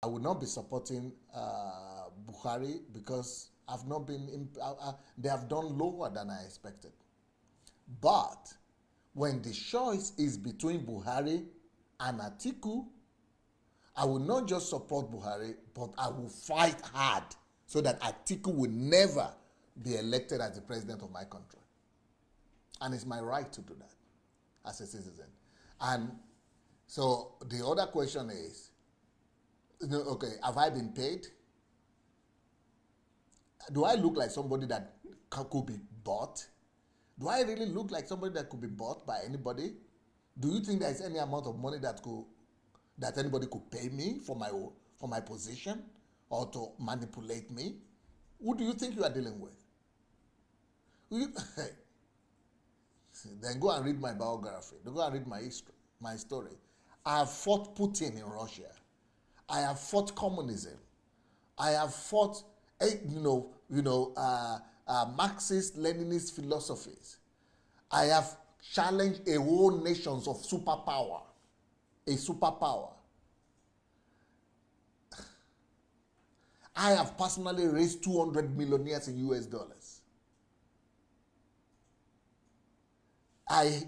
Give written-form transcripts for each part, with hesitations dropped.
I will not be supporting Buhari because I've not been. They have done lower than I expected. But when the choice is between Buhari and Atiku, I will not just support Buhari, but I will fight hard so that Atiku will never be elected as the president of my country. And it's my right to do that as a citizen. And so the other question is, okay, have I been paid? Do I look like somebody that could be bought? Do I really look like somebody that could be bought by anybody? Do you think there's any amount of money that anybody could pay me for my position or to manipulate me? Who do you think you are dealing with? Then go and read my biography. Go and read my history, my story. I have fought Putin in Russia. I have fought communism. I have fought, Marxist, Leninist philosophies. I have challenged a whole nations of superpower. A superpower. I have personally raised 200 millionaires in US dollars. I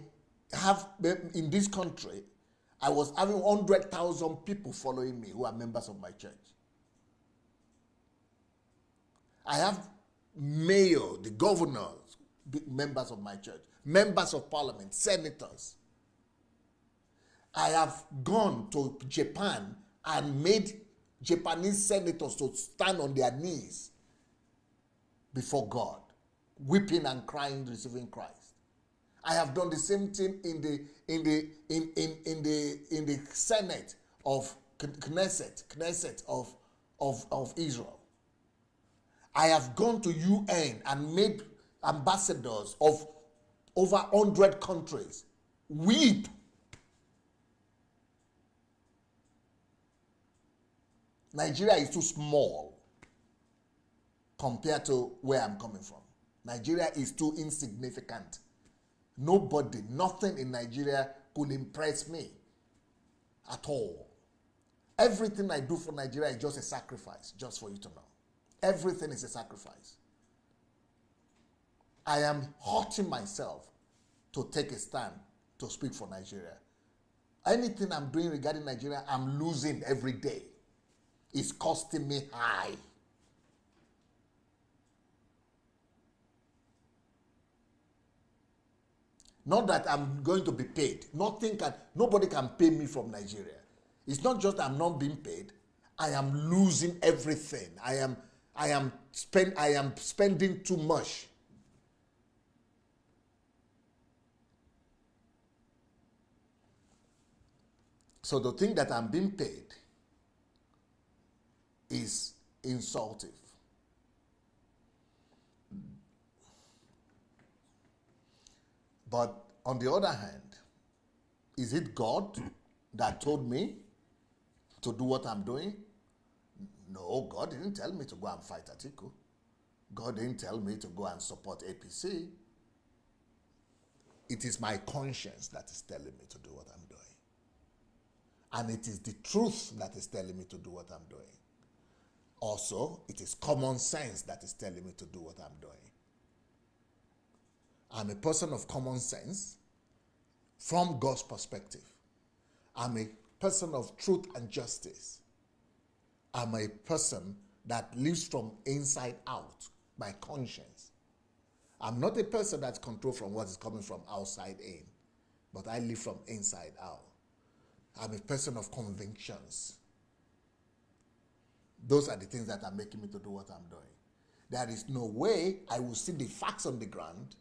have, in this country, I was having 100,000 people following me who are members of my church. I have mayor, the governors, members of my church, members of parliament, senators. I have gone to Japan and made Japanese senators to stand on their knees before God, weeping and crying, receiving Christ. I have done the same thing in the Senate of Knesset of Israel. I have gone to UN and made ambassadors of over 100 countries weep. Nigeria is too small compared to where I'm coming from. Nigeria is too insignificant. Nobody, nothing in Nigeria could impress me at all. Everything I do for Nigeria is just a sacrifice, just for you to know. Everything is a sacrifice. I am hurting myself to take a stand to speak for Nigeria. Anything I'm doing regarding Nigeria, I'm losing every day. It's costing me high. Not that I'm going to be paid. Nobody can pay me from Nigeria. It's not just I'm not being paid. I am losing everything. I am spending too much. So the thing that I'm being paid is insultive. But on the other hand, is it God that told me to do what I'm doing? No, God didn't tell me to go and fight Atiku. God didn't tell me to go and support APC. It is my conscience that is telling me to do what I'm doing. And it is the truth that is telling me to do what I'm doing. Also, it is common sense that is telling me to do what I'm doing. I'm a person of common sense from God's perspective. I'm a person of truth and justice. I'm a person that lives from inside out by conscience. I'm not a person that's controlled from what is coming from outside in, but I live from inside out. I'm a person of convictions. Those are the things that are making me to do what I'm doing. There is no way I will see the facts on the ground.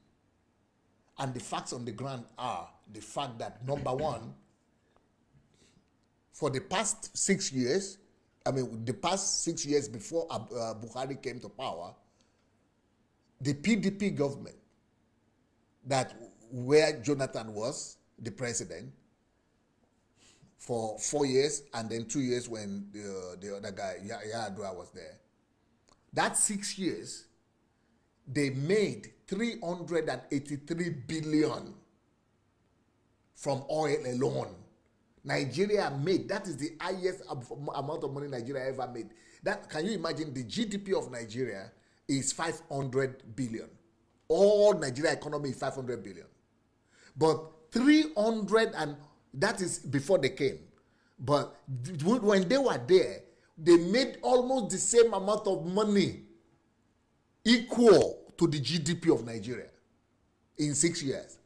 And the facts on the ground are the fact that, number one, for the past 6 years, the past 6 years before Buhari came to power, the PDP government, where Jonathan was the president, for 4 years, and then 2 years when the other guy, Adelaja, was there. That 6 years, they made 383 billion from oil alone. Nigeria made. That is the highest amount of money Nigeria ever made. That, can you imagine? The GDP of Nigeria is 500 billion. All Nigeria economy is 500 billion. But 300, and that is before they came. But when they were there, they made almost the same amount of money, equal to the GDP of Nigeria in 6 years.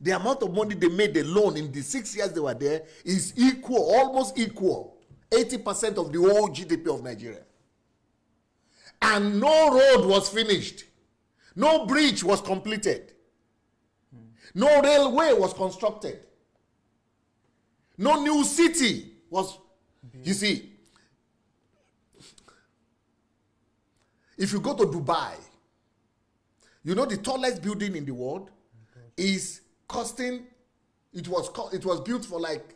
The amount of money they made alone in the 6 years they were there is equal, almost equal, 80% of the whole GDP of Nigeria. And no road was finished. No bridge was completed. No railway was constructed. No new city was, you see, if you go to Dubai, you know the tallest building in the world is costing, it was built for like,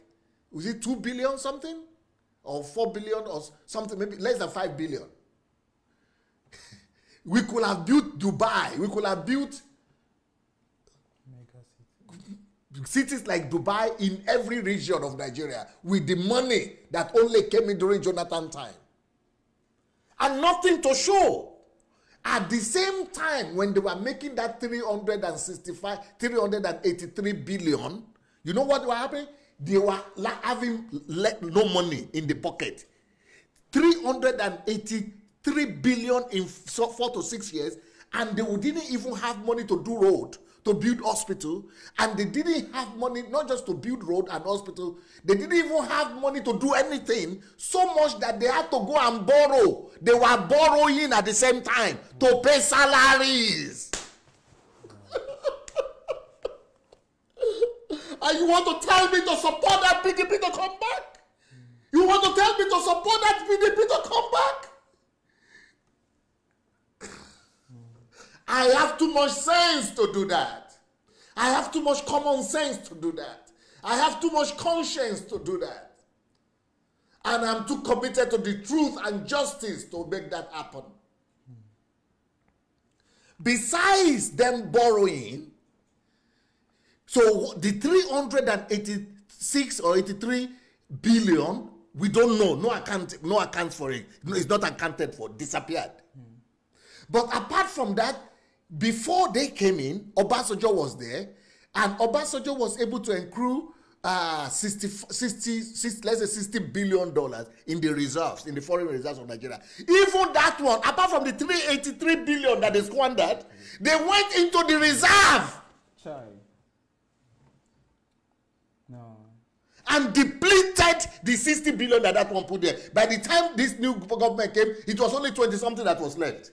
was it 2 billion something? Or 4 billion or something, maybe less than 5 billion. We could have built Dubai. We could have built cities like Dubai in every region of Nigeria with the money that only came in during Jonathan time. And nothing to show. At the same time, when they were making that 383 billion, you know what was happening? They were having no money in the pocket. 383 billion in 4 to 6 years, and they didn't even have money to do road, to build hospital, and they didn't have money not just to build road and hospital, they didn't even have money to do anything, so much that they had to go and borrow. They were borrowing at the same time to pay salaries. And you want to tell me to support that PDP to come back? You want to tell me to support that PDP to come back? I have too much sense to do that. I have too much common sense to do that. I have too much conscience to do that. And I'm too committed to the truth and justice to make that happen. Besides them borrowing, so the 386 or 83 billion, we don't know. No account for it. No, it's not accounted for. Disappeared. But apart from that, before they came in, Obasanjo was there, and Obasanjo was able to accrue $60 billion in the reserves, in the foreign reserves of Nigeria. Even that one, apart from the 383 billion that they squandered, they went into the reserve. No. And depleted the 60 billion that one put there. By the time this new government came, it was only 20-something that was left.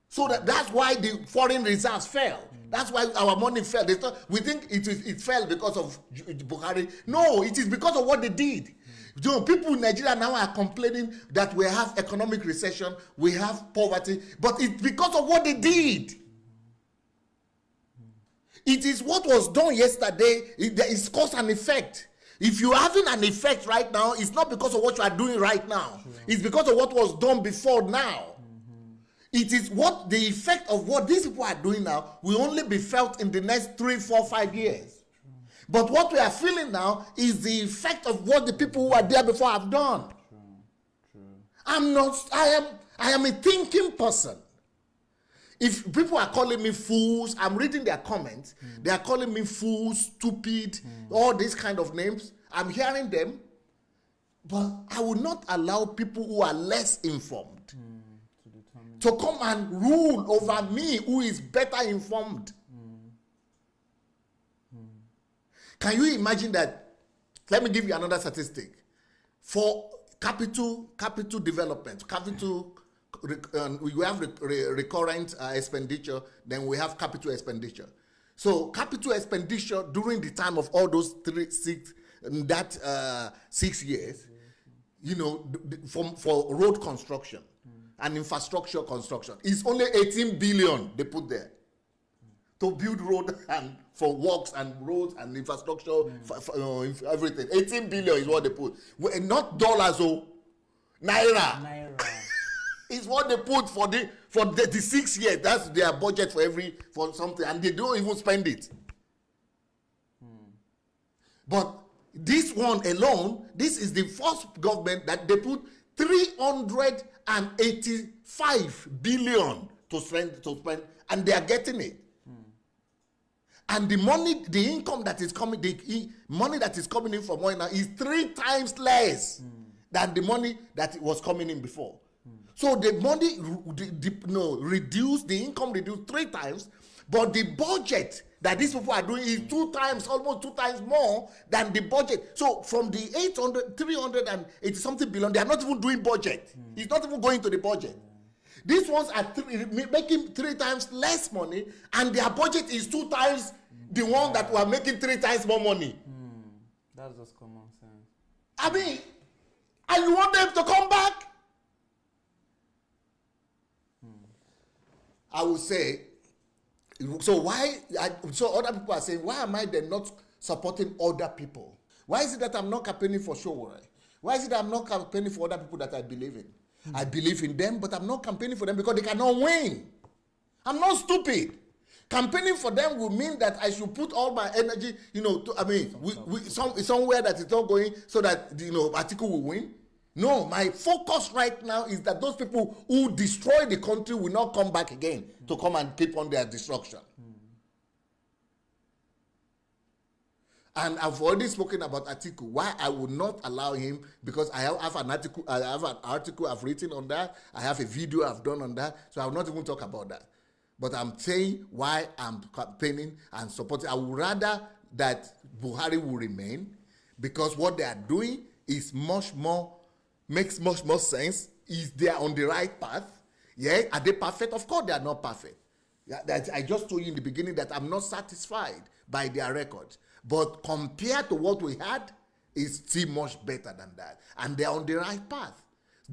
So that's why the foreign reserves fell. That's why our money fell. We think it fell because of Buhari. No, it is because of what they did. You know, people in Nigeria now are complaining that we have economic recession, we have poverty, but it's because of what they did. It is what was done yesterday. It's cause and effect. If you're having an effect right now, it's not because of what you are doing right now. Sure. It's because of what was done before now. It is what the effect of what these people are doing now will only be felt in the next 3, 4, 5 years. But what we are feeling now is the effect of what the people who are there before have done. I am a thinking person. If people are calling me fools, I'm reading their comments. They are calling me fools, stupid, all these kind of names. I'm hearing them. But I will not allow people who are less informed to come and rule over me, who is better informed. Can you imagine that? Let me give you another statistic. For capital development, we have recurrent expenditure, then we have capital expenditure. So capital expenditure during the time of all those 6 years, you know, for road construction and infrastructure construction, is only 18 billion they put there to build road and for works and roads and infrastructure, everything. 18 billion is what they put. Not dollars, naira. Is what they put for the 6 years. That's their budget for something, and they don't even spend it. But This one alone, this is the first government that they put 385 billion to spend, and they are getting it. And the money, the income that is coming, the money that is coming in from oil now is 3 times less than the money that was coming in before. So the money, reduced, the income reduced 3 times, but the budget that these people are doing is 2 times, almost 2 times more than the budget. So from the 380 something billion, they are not even doing budget. It's not even going to the budget. These ones are making 3 times less money, and their budget is 2 times the one that were making 3 times more money. That's just common sense. I mean, and you want them to come back? I would say, so why? So other people are saying, why am I then not supporting other people? Why is it that I'm not campaigning for Showore? Why is it that I'm not campaigning for other people that I believe in? I believe in them, but I'm not campaigning for them because they cannot win. I'm not stupid. Campaigning for them will mean that I should put all my energy, somewhere that it's not going so that, Atiku will win. No, my focus right now is that those people who destroy the country will not come back again to come and keep on their destruction. And I've already spoken about Atiku, why I would not allow him, because I have an article I've written on that. I have a video I've done on that, so I will not even talk about that. But I'm saying why I'm campaigning and supporting. I would rather that Buhari will remain, because what they are doing is makes much more sense. Is they on the right path? Yeah, are they perfect? Of course they are not perfect. Yeah, I just told you in the beginning that I'm not satisfied by their record. But compared to what we had, it's still much better than that. And they're on the right path.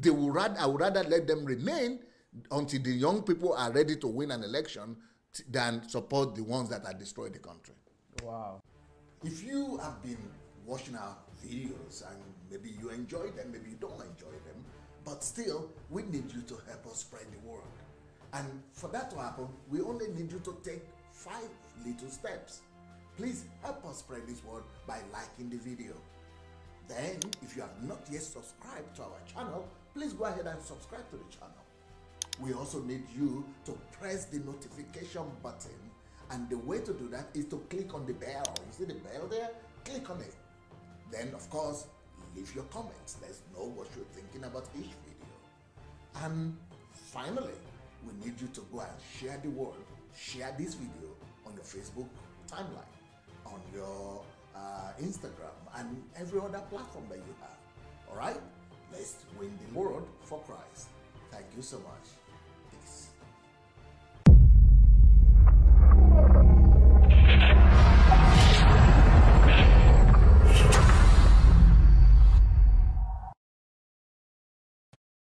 I would rather let them remain until the young people are ready to win an election than support the ones that are destroying the country. Wow. If you have been watching our videos and maybe you enjoy them, maybe you don't enjoy them, but still, we need you to help us spread the word. And for that to happen, we only need you to take 5 little steps. Please help us spread this word by liking the video. Then, if you have not yet subscribed to our channel, please go ahead and subscribe to the channel. We also need you to press the notification button, and the way to do that is to click on the bell. You see the bell there? Click on it. Then, of course, leave your comments. Let's know what you're thinking about each video. And finally, we need you to go and share the word. Share this video on your Facebook timeline, on your Instagram, and every other platform that you have. All right? Let's win the world for Christ. Thank you so much.